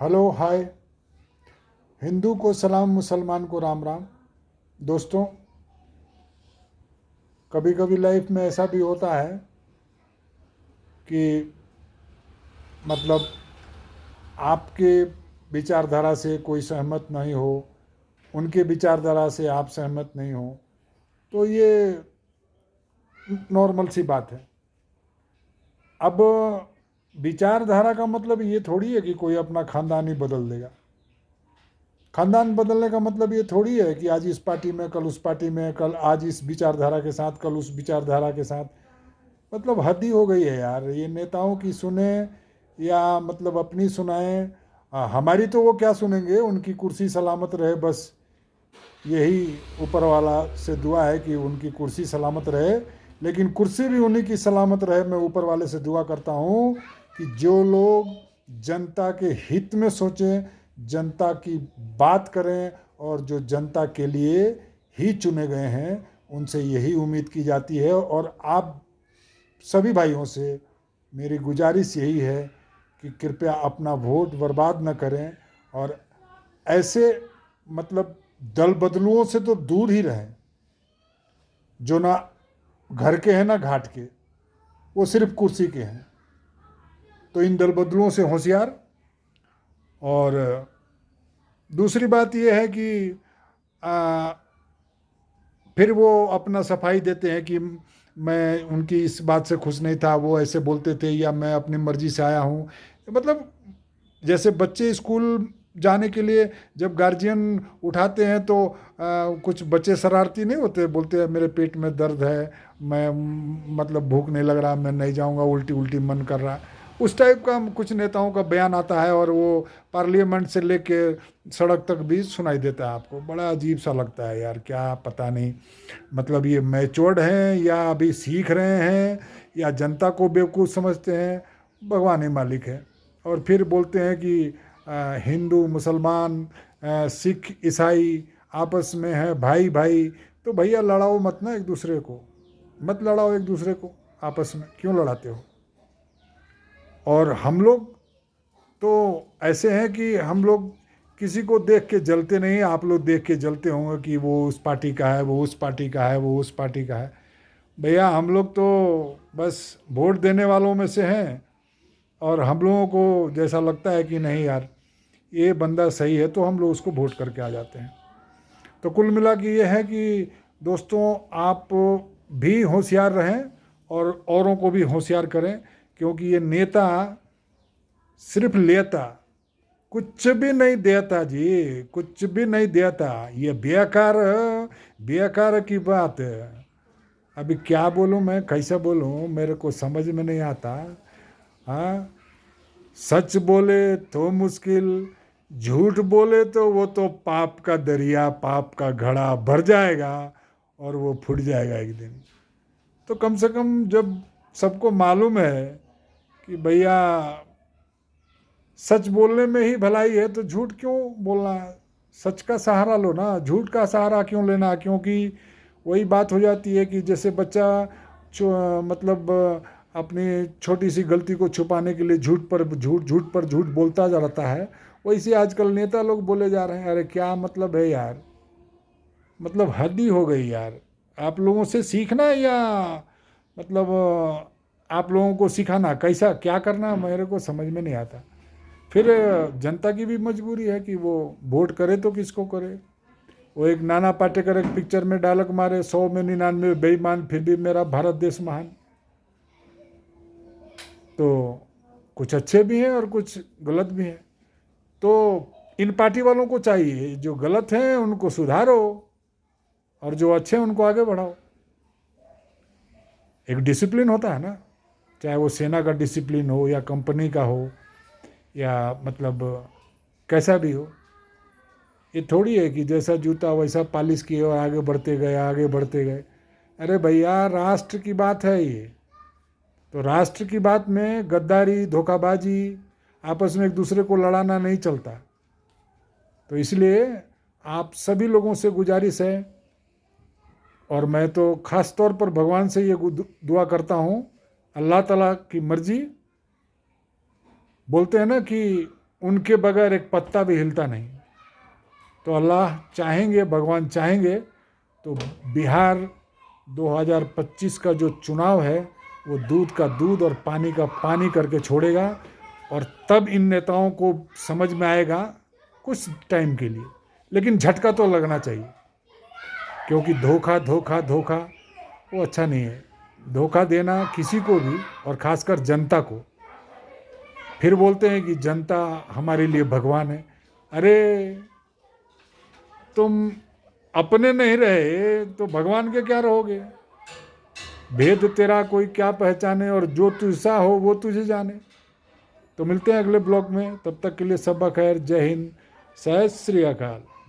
Hello hi. Hindu को सलाम, मुसलमान को राम राम। दोस्तों, कभी कभी लाइफ में ऐसा भी होता है कि मतलब आपके विचारधारा से कोई सहमत नहीं हो, उनके विचारधारा से आप सहमत नहीं हो, तो ये नॉर्मल सी बात है। अब विचारधारा का मतलब ये थोड़ी है कि कोई अपना खानदान ही बदल देगा। खानदान बदलने का मतलब ये थोड़ी है कि आज इस पार्टी में, कल उस पार्टी में, कल आज इस विचारधारा के साथ, कल उस विचारधारा के साथ। मतलब हद ही हो गई है यार। ये नेताओं की सुने या मतलब अपनी सुनाएं। हमारी तो वो क्या सुनेंगे, उनकी कुर्सी सलामत रहे बस। यही ऊपर वाला से दुआ है कि उनकी कुर्सी सलामत रहे। लेकिन कुर्सी भी उन्हीं की सलामत रहे। मैं ऊपर वाले से दुआ करता हूँ कि जो लोग जनता के हित में सोचें, जनता की बात करें और जो जनता के लिए ही चुने गए हैं, उनसे यही उम्मीद की जाती है। और आप सभी भाइयों से मेरी गुजारिश यही है कि कृपया अपना वोट बर्बाद न करें और ऐसे मतलब दल बदलुओं से तो दूर ही रहें जो ना घर के हैं ना घाट के, वो सिर्फ कुर्सी के हैं। तो इन दल बदलुओं से होशियार। और दूसरी बात यह है कि आ, फिर वो अपना सफाई देते हैं कि मैं उनकी इस बात से खुश नहीं था, वो ऐसे बोलते थे, या मैं अपनी मर्जी से आया हूँ। मतलब जैसे बच्चे स्कूल जाने के लिए जब गार्जियन उठाते हैं तो कुछ बच्चे शरारती नहीं होते, बोलते हैं मेरे पेट में दर्द है, मैं मतलब भूख नहीं लग रहा, मैं नहीं जाऊंगा, उल्टी उल्टी मन कर रहा। उस टाइप का कुछ नेताओं का बयान आता है और वो पार्लियामेंट से लेके सड़क तक भी सुनाई देता है आपको। बड़ा अजीब सा लगता है यार, क्या पता नहीं। मतलब ये मैच्योर्ड हैं या अभी सीख रहे हैं या जनता को बेवकूफ़ समझते हैं, भगवान ही मालिक है। और फिर बोलते हैं कि हिंदू मुसलमान सिख ईसाई आपस में है भाई भाई। तो भैया लड़ाओ मत ना एक दूसरे को, मत लड़ाओ एक दूसरे को। आपस में क्यों लड़ाते हो? और हम लोग तो ऐसे हैं कि हम लोग किसी को देख के जलते नहीं। आप लोग देख के जलते होंगे कि वो उस पार्टी का है, वो उस पार्टी का है, वो उस पार्टी का है। भैया हम लोग तो बस वोट देने वालों में से हैं। और हम लोगों को जैसा लगता है कि नहीं यार, ये बंदा सही है, तो हम लोग उसको वोट करके आ जाते हैं। तो कुल मिला के ये है कि दोस्तों, आप भी होशियार रहें और औरों को भी होशियार करें। क्योंकि ये नेता सिर्फ लेता, कुछ भी नहीं देता जी, कुछ भी नहीं देता। ये बेकार, बेकार की बात है। अभी क्या बोलूं मैं, कैसा बोलूं, मेरे को समझ में नहीं आता। हाँ, सच बोले तो मुश्किल, झूठ बोले तो वो तो पाप का दरिया, पाप का घड़ा भर जाएगा और वो फूट जाएगा एक दिन। तो कम से कम जब सबको मालूम है कि भैया सच बोलने में ही भलाई है, तो झूठ क्यों बोलना है? सच का सहारा लो ना, झूठ का सहारा क्यों लेना? क्योंकि वही बात हो जाती है कि जैसे बच्चा मतलब अपनी छोटी सी गलती को छुपाने के लिए झूठ पर झूठ, झूठ पर झूठ बोलता जा रहता है। वैसे आजकल नेता लोग बोले जा रहे हैं। अरे क्या मतलब है यार, मतलब हद ही हो गई यार। आप लोगों से सीखना या मतलब आप लोगों को सिखाना, कैसा क्या करना, मेरे को समझ में नहीं आता। फिर जनता की भी मजबूरी है कि वो वोट करे तो किसको करे। वो एक नाना पाटेकर एक पिक्चर में डायलॉग मारे, 100 में 99 बेईमान फिर भी मेरा भारत देश महान। तो कुछ अच्छे भी हैं और कुछ गलत भी हैं। तो इन पार्टी वालों को चाहिए जो गलत हैं उनको सुधारो और जो अच्छे हैं उनको आगे बढ़ाओ। एक डिसिप्लिन होता है ना, चाहे वो सेना का डिसिप्लिन हो या कंपनी का हो या मतलब कैसा भी हो। ये थोड़ी है कि जैसा जूता वैसा पालिश किए और आगे बढ़ते गए, आगे बढ़ते गए। अरे भैया, राष्ट्र की बात है ये। तो राष्ट्र की बात में गद्दारी, धोखाबाजी, आपस में एक दूसरे को लड़ाना नहीं चलता। तो इसलिए आप सभी लोगों से गुजारिश है, और मैं तो ख़ास तौर पर भगवान से ये दुआ करता हूँ, अल्लाह ताला की मर्जी। बोलते हैं ना कि उनके बगैर एक पत्ता भी हिलता नहीं। तो अल्लाह चाहेंगे, भगवान चाहेंगे तो बिहार 2025 का जो चुनाव है वो दूध का दूध और पानी का पानी करके छोड़ेगा, और तब इन नेताओं को समझ में आएगा कुछ टाइम के लिए, लेकिन झटका तो लगना चाहिए, क्योंकि धोखा धोखा धोखा वो अच्छा नहीं है। धोखा देना किसी को भी, और ख़ासकर जनता को। फिर बोलते हैं कि जनता हमारे लिए भगवान है। अरे तुम अपने नहीं रहे तो भगवान के क्या रहोगे? भेद तेरा कोई क्या पहचाने, और जो तुझसा हो वो तुझे जाने। तो मिलते हैं अगले ब्लॉग में, तब तक के लिए सब खैर, जय हिंद, सत श्री अकाल।